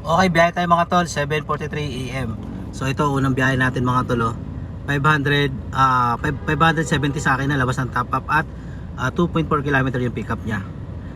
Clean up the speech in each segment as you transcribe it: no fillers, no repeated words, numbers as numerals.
Okay, biyahe tayo mga tol, 7:43 AM. So ito unang biyahe natin mga tol, oh. 570 sa akin na labas ng top up at 2.4 kilometer yung pickup niya.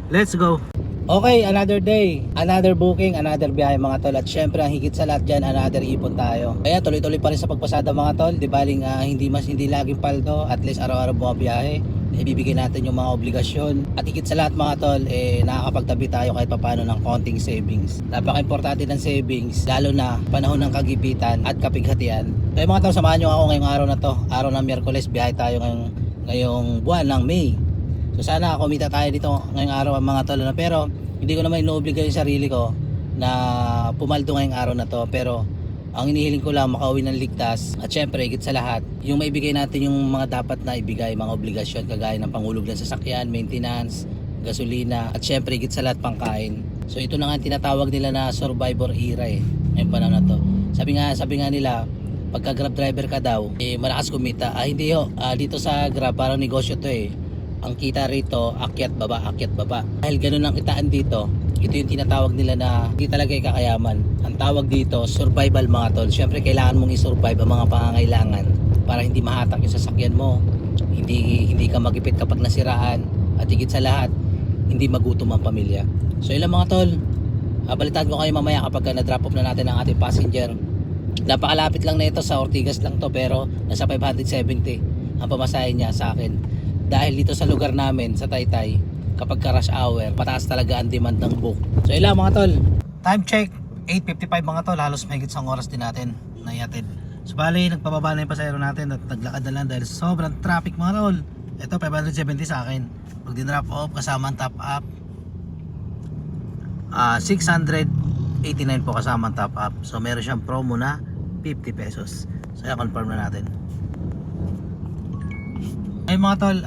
Let's go. Okay, another day, another booking, another biyahe mga tol. At syempre ang higit sa lahat dyan, another ipon tayo. Kaya tuloy-tuloy pa rin sa pagpasada mga tol. Di baling hindi laging paldo, at least araw-araw mga biyahe. Ibibigay natin yung mga obligasyon. At higit sa lahat mga tol, nakakapagtabi tayo kahit papano ng konting savings. Napaka-importante ng savings, lalo na panahon ng kagipitan at kapighatian. Kaya mga tol, samahan nyo ako ngayong araw na to. Araw ng Miyerkules, biyahe tayo ngayong buwan ng May. So sana kumita tayo dito ngayong araw mga tol. Pero hindi ko naman inoobligay yung sarili ko na pumaldo ngayong araw na to. Pero ang inihiling ko lang makauwi ng ligtas. At syempre higit sa lahat, yung maibigay natin yung mga dapat na ibigay, mga obligasyon kagaya ng panghulog ng sasakyan, maintenance, gasolina, at syempre higit sa lahat pangkain. So ito na nga tinatawag nila na survivor era ngayong panahon na to. Sabi nga nila, pagka grab driver ka daw, malakas kumita. Hindi ho, dito sa grab parang negosyo to Ang kita rito, akyat baba. Dahil ganun ang kitaan dito, ito yung tinatawag nila na hindi talaga kakayaman. Ang tawag dito, survival mga tol. Syempre kailangan mong i-survive ang mga pangangailangan para hindi mahatak yung sasakyan mo, hindi ka magipit kapag nasiraan, at higit sa lahat, hindi magutom ang pamilya. So ilang mga tol, balitaan ko kayo mamaya kapag na-drop off na natin ang ating passenger. Napakalapit lang na ito, sa Ortigas lang to, pero nasa 570 ang pamasahe niya sa akin. Dahil dito sa lugar namin, sa Taytay, kapag ka rush hour, pataas talaga ang demand ng book. So ilan mga tol? Time check, 8:55 mga tol. Halos mahigit isang oras din natin naihatid. So bali, nagpababa na yung pasahero natin at naglakad na lang dahil sobrang traffic mga tol. Ito 570 sa akin. Pag din-drop off kasama ang top up, 689 po kasama ang top up. So meron siyang promo na 50 pesos. So yan, confirm na natin. Ay mga tol,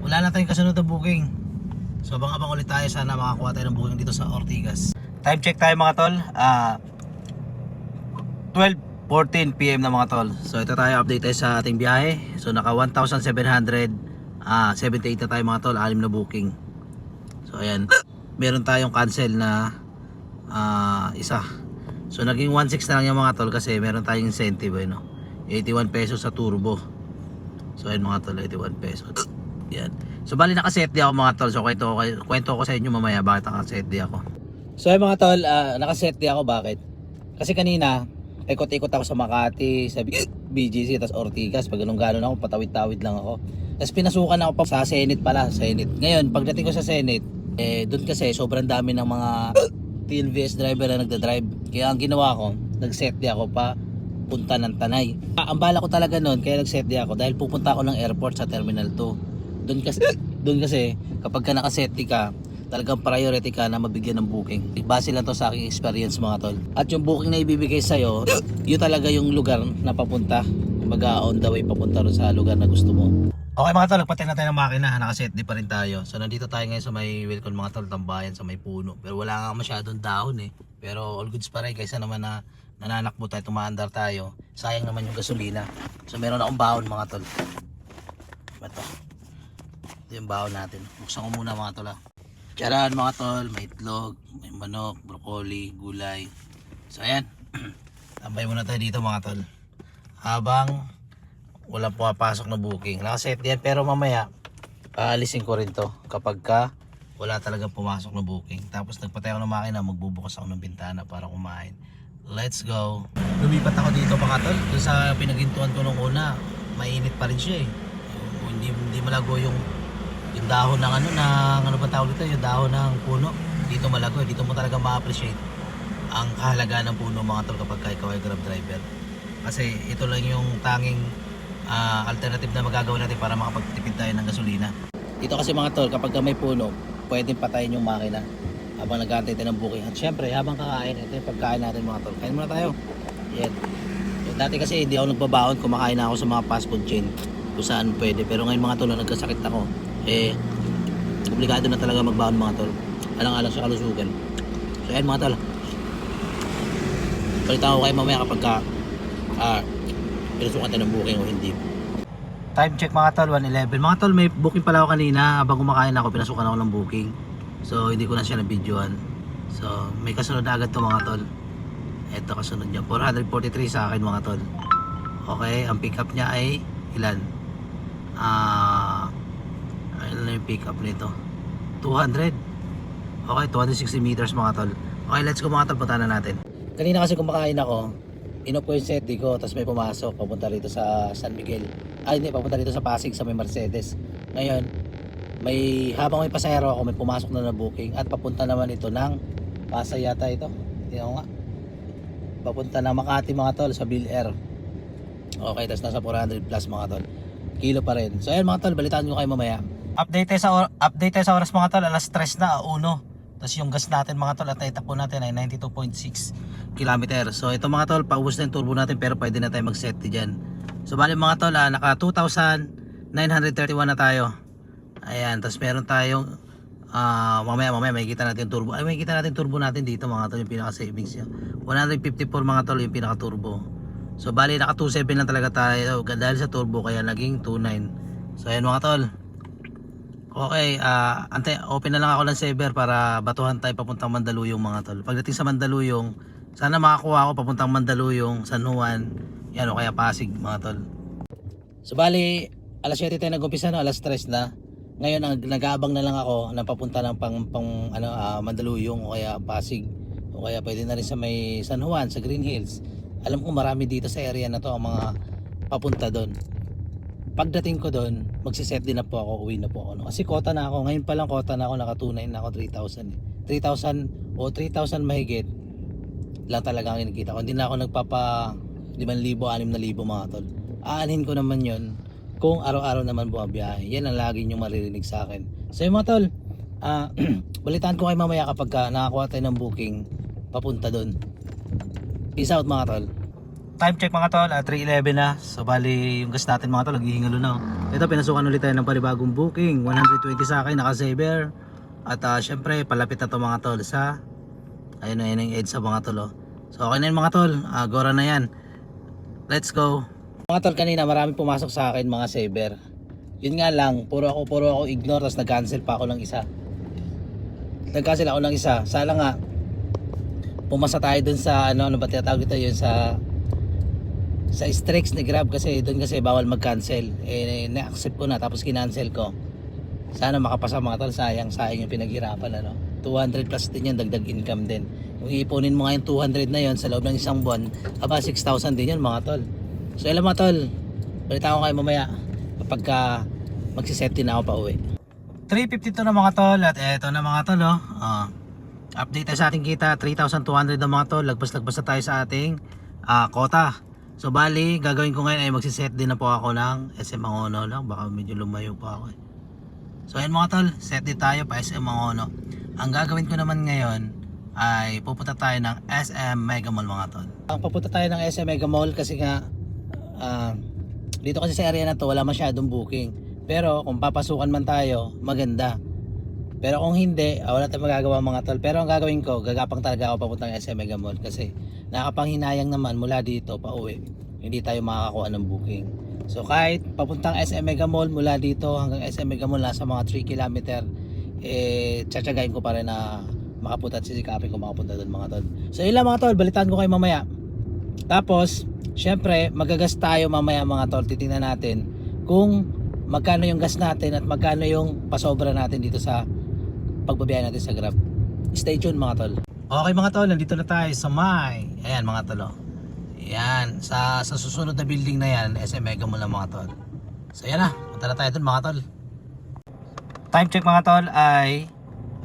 wala na tayong kasunod na booking. So abang-abang ulit tayo, sana makakuha tayo ng booking dito sa Ortigas. Time check tayo mga tol, 12:14 PM na mga tol. So ito tayo, update tayo sa ating biyahe. So naka 1,778 na tayo mga tol, 6 na booking. So ayan, meron tayong cancel na isa. So naging 1,600 na lang yung mga tol kasi meron tayong incentive 81 pesos sa turbo. So ayun mga tol, 81 pesos. Yan. So bali naka-set di ako mga tol. So kwento ko sa inyo mamaya bakit naka-set di ako. So ayun mga tol, naka-set di ako bakit? Kasi kanina ikot-ikot ako sa Makati, sa BGC, tas Ortigas. Pag ganun ako, patawid-tawid lang ako. Tapos pinasukan ako pa sa Senate pala, Senate. Ngayon, pagdating ko sa Senate, doon kasi sobrang dami ng mga TLVS driver na nagda-drive. Kaya ang ginawa ko, nag-set di ako pa punta ng Tanay. Ang bala ko talaga noon, kaya nag-set di ako dahil pupunta ako ng airport sa Terminal 2. Doon kasi kapag ka naka-set ka, talagang priority ka na mabigyan ng booking. Base lang to sa aking experience mga tol. At yung booking na ibibigay sa'yo, yun talaga yung lugar na papunta. Kumbaga on the way papunta rin sa lugar na gusto mo. Okay mga tol, nagpatay na tayo ng makina, naka-set di pa rin tayo. So nandito tayo ngayon sa may welcome mga tol, tambayan sa may puno. Pero wala nga masyadong dahon Pero all goods pa rin kaysa naman na nananakbo tayo, tumaandar tayo. Sayang naman yung gasolina. So meron akong baon mga tol. Ito yung baon natin. Buksan ko muna mga tol. Tiyaran mga tol, may itlog, may manok, broccoli, gulay. So ayan, tambay muna tayo dito mga tol habang walang pumapasok na booking. Nakaset yan pero mamaya aalisin ko rin to kapag ka wala talagang pumasok na booking. Tapos nagpatay ako ng makina, magbubukas ako ng bintana para kumain. Let's go. Lumipat ako dito mga tol. Doon sa pinagintuan ko nung una, mainit pa rin siya Hindi malago yung dahon ng ano ba tawag dito, yung dahon ng puno. Dito malago, dito mo talaga ma-appreciate ang kahalagaan ng puno mga tol kapag ikaw ay grab driver. Kasi ito lang yung tanging alternative na magagawa natin para makapagtipid tayo ng gasolina. Dito kasi mga tol, kapag may puno, pwedeng patayin yung makina habang nag-aantay tayo ng booking. At syempre, habang kakain, ito yung pagkain natin mga tol. Kain muna tayo. Yan. Dati kasi hindi ako nagbabaon, kumakain na ako sa mga fast food chain kung saan pwede. Pero ngayon mga tol, nagkasakit ako. Obligado na talaga magbaon mga tol. Alang-alang sa kalusugan. So yan mga tol. Balitaan ko kayo mamaya kapag pinasukan tayo ng booking o hindi. Time check mga tol, 1:11. Mga tol, may booking pala ako kanina. Habang kumakain ako, pinasukan ako ng booking. So hindi ko na siya na-videoan. So may kasunod na agad to mga tol. Ito kasunod niya, 443 sa akin mga tol. Okay, ang pick up niya ay ilan? Ilan na yung pick up nito? 200. Okay, 260 meters mga tol. Okay, let's go mga tol, punta na natin. Kanina kasi kumakain ako, inop ko yung seti ko, tapos may pumasok papunta rito sa San Miguel. Ay hindi, papunta rito sa Pasig sa may Mercedes. Ngayon, habang may pasahero ako, may pumasok na booking at papunta naman ito ng Pasay yata ito. Hindi ako nga. Papunta ng Makati mga tol sa Bill Air. Okay, tapos nasa 400 plus mga tol. Kilo pa rin. So ayun mga tol, balitaan ko kayo mamaya. Update tayo sa oras mga tol, alas 3 na, 1. Tapos yung gas natin mga tol at naitakbo natin ay 92.6 km. So ito mga tol, paubos na yung turbo natin pero pwede na tayo mag-set dyan. So bali mga tol, naka 2,931 na tayo. Ayan, tapos meron tayong mamaya may kita natin yung turbo. Ay, may kita natin turbo natin dito mga tol, yung pinaka savings niya. 154 mga tol yung pinaka turbo. So bali naka 2.7 lang talaga tayo dahil sa turbo kaya naging 2.9. So ayan mga tol. Okay, open na lang ako ng saver para batuhan tayo papuntang Mandaluyong mga tol. Pagdating sa Mandaluyong, sana makakuha ako papuntang Mandaluyong, San Juan, yan o kaya Pasig mga tol. So bali, alas 7 tayo nag-umpisa, no? Alas 3 na. Ngayon nag-aabang na lang ako na papunta ng Mandaluyong o kaya Pasig. O kaya pwede na rin sa may San Juan, sa Green Hills. Alam ko marami dito sa area na to ang mga papunta doon. Pagdating ko doon, magsiset din na po ako, uwi na po ako. No? Kasi kota na ako, ngayon pa lang kota na ako, naka-2.9 na ako, 3,000. 3,000 o 3,000 mahigit lang talaga ang kinikita ko. Hindi na ako nagpapa 5,000, 6,000 mga tol. Aanhin ko naman yon kung araw-araw naman bumabiyahe. Yan ang lagi nyo maririnig sa akin. So yung mga tol, balitaan ko kayo mamaya kapag nakakuha tayo ng booking papunta doon. Peace out mga tol. Time check mga tol, 3:11 na. So bali yung gas natin mga tol, naghihingalo na. Ito pinasukan ulit tayo ng panibagong booking, 120 sa akin, naka-saver. At syempre palapit na to mga tol sa ayun na yung EDSA mga tol. So okay na yun mga tol, gora na yan. Let's go. Mga tol, kanina marami pumasok sa akin mga saver. Yun nga lang, puro ako ignore, tapos nag-cancel pa ako ng isa. Nag-cancel ako ng isa. Sala nga pumasa tayo dun sa ano ba tinatawag dito, yun sa streaks ni Grab kasi doon kasi bawal mag-cancel. Na-accept ko na tapos kinancel ko. Sana makapasa mga tol, sayang yung pinaghirapan ano. 200 plus din yan, dagdag income din. Kung iipunin mo nga yung 200 na yon sa loob ng isang buwan, 6,000 din yan mga tol. So alam mga tol, balita ko kayo mamaya kapag magsiset din ako pa uwi. 3:52 na mga tol at eto na mga tol update tayo sa ating kita, 3,200 na mga tol. Lagpas na tayo sa ating kota. So bali, gagawin ko ngayon ay magsiset din na po ako ng SM Mangono lang. Baka medyo lumayo pa ako So ayun mga tol, set din tayo pa SM Mangono. Ang gagawin ko naman ngayon ay pupunta tayo ng SM Mega Mall mga tol. Pupunta tayo ng SM Mega Mall kasi nga dito kasi sa area na to wala masyadong booking. Pero kung papasukan man tayo, maganda. Pero kung hindi, wala tayong magagawa mga tol. Pero ang gagawin ko, gagapang talaga ako papunta ng SM Mega Mall kasi nakapanghinayang naman mula dito pa uwi, hindi tayo makakakuha ng booking. So kahit papuntang SM Mega Mall mula dito hanggang SM Mega Mall nasa mga 3 km, tsatsagain ko pa rin na makapunta at sisikapin ko makapunta doon mga tol. So yun lang mga tol, balitaan ko kayo mamaya. Tapos syempre magagas tayo mamaya mga tol. Titingnan natin kung magkano yung gas natin at magkano yung pasobra natin dito sa pagbabiyahe natin sa Grab. Stay tuned mga tol. Okay mga tol, nandito na tayo sa ayan mga tol. Yan, sa susunod na building na yan, SM Mega Mall na mga tol. So yan na, punta na tayo dun mga tol. Time check mga tol ay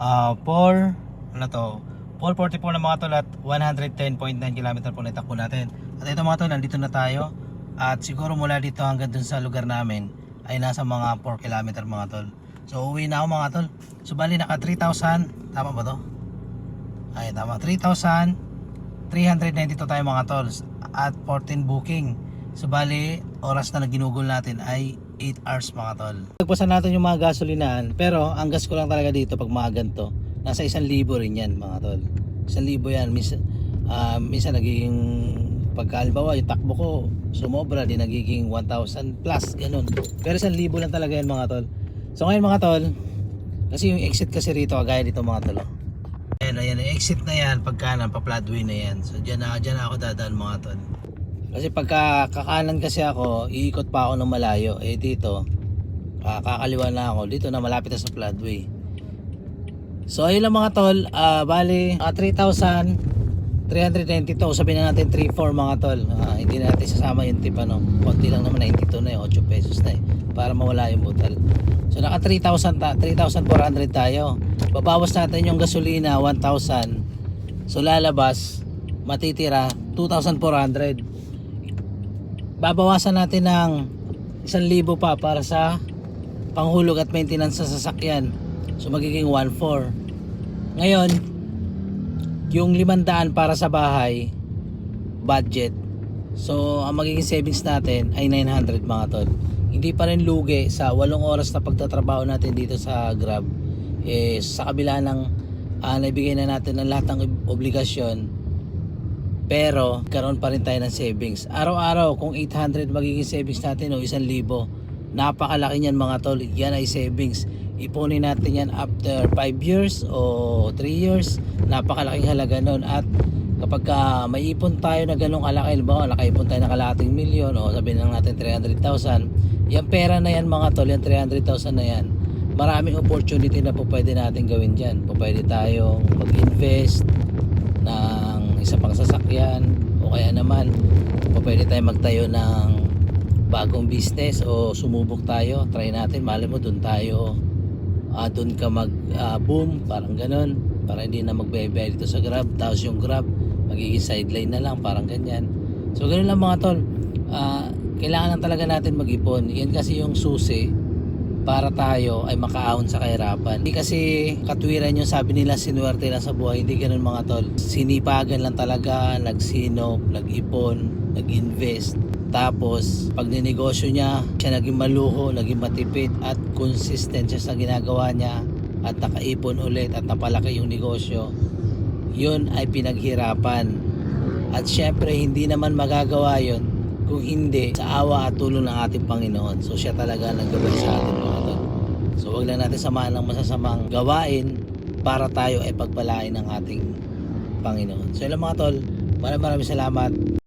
4:44 na mga tol at 110.9 km po na itakbo natin. At ito mga tol, nandito na tayo. At siguro mula dito hanggang dun sa lugar namin ay nasa mga 4 km mga tol. So uwi na ako mga tol. So bali naka 3,000, tama ba to? Ay tama, 3,392 tayo mga tol at 14 booking. So bali oras na ginugol natin ay 8 hours mga tol. Nagpasan natin yung mga gasolinahan, pero ang gas ko lang talaga dito pag mga ganito, nasa 1,000 rin yan mga tol. 1,000 yan, minsan nagiging pagkaalibawa yung takbo ko sumobra, di nagiging 1,000 plus ganun. Pero 1,000 lang talaga yan mga tol. So ngayon mga tol, kasi yung exit kasi rito kagaya dito mga tol. yan, ayan, exit na yan, pagkanan, pa-floodway na yan. So dyan na ako dadaan mga tol. Kasi pagka kakanan kasi ako, iikot pa ako ng malayo. Eh dito, kakaliwa na ako. Dito na malapit na sa floodway. So ayun lang mga tol, bali 3,392, sabihin na natin 3,400 mga tol. Hindi na natin sasama yung tip ano. Konti lang naman, 92 na eh, 8 pesos na eh, para mawala yung butal. So naka 3,400 tayo. Babawas natin yung gasolina 1,000. So lalabas matitira 2,400. Babawasan natin ng 1,000 pa para sa panghulog at maintenance sa sasakyan. So magiging 1,400. Ngayon, yung 500 para sa bahay budget. So ang magiging savings natin ay 900 mga tol. Hindi pa rin lugi sa 8 oras na pagtatrabaho natin dito sa Grab. Sa kabila ng naibigay na natin ng lahat ng obligasyon, pero karoon pa rin tayo ng savings. Araw-araw kung 800 magiging savings natin o 1,000, napakalaki niyan mga tol. Yan ay savings. Ipunin natin yan after 5 years o 3 years, napakalaking halaga nun. At kapag may ipon tayo na ganong kalaki, halimbawa nakaipon tayo ng kalahating milyon o sabihin lang natin 300,000, yung pera na yan mga tol, yung 300,000 na yan, maraming opportunity na po pwede natin gawin dyan. Po pwede tayong mag-invest ng isa pang sasakyan, o kaya naman po pwede tayong magtayo ng bagong business o sumubok tayo, try natin, malay mo dun tayo doon ka mag boom, parang ganun, para hindi na magbebe dito sa Grab, tapos yung Grab magiging sideline na lang, parang ganyan. So ganun lang mga tol. Kailangan lang talaga natin mag-ipon. Yan kasi yung susi para tayo ay makaahon sa kahirapan. Hindi kasi katwiran yung sabi nila sinuwerte lang sa buhay. Hindi ganun mga tol. Sinipagan lang talaga, nagsinop, nag-ipon, nag-invest. Tapos pag ninegosyo niya, siya naging maluho, naging matipid at consistent siya sa ginagawa niya at nakaipon ulit at napalaki yung negosyo. Yun ay pinaghirapan. At syempre hindi naman magagawa yun kung hindi sa awa at tulong ng ating Panginoon. So siya talaga naggabay sa atin mga tol. So wag lang natin samahan ng masasamang gawain para tayo ay pagpalain ng ating Panginoon. So yun lang mga tol, maraming salamat.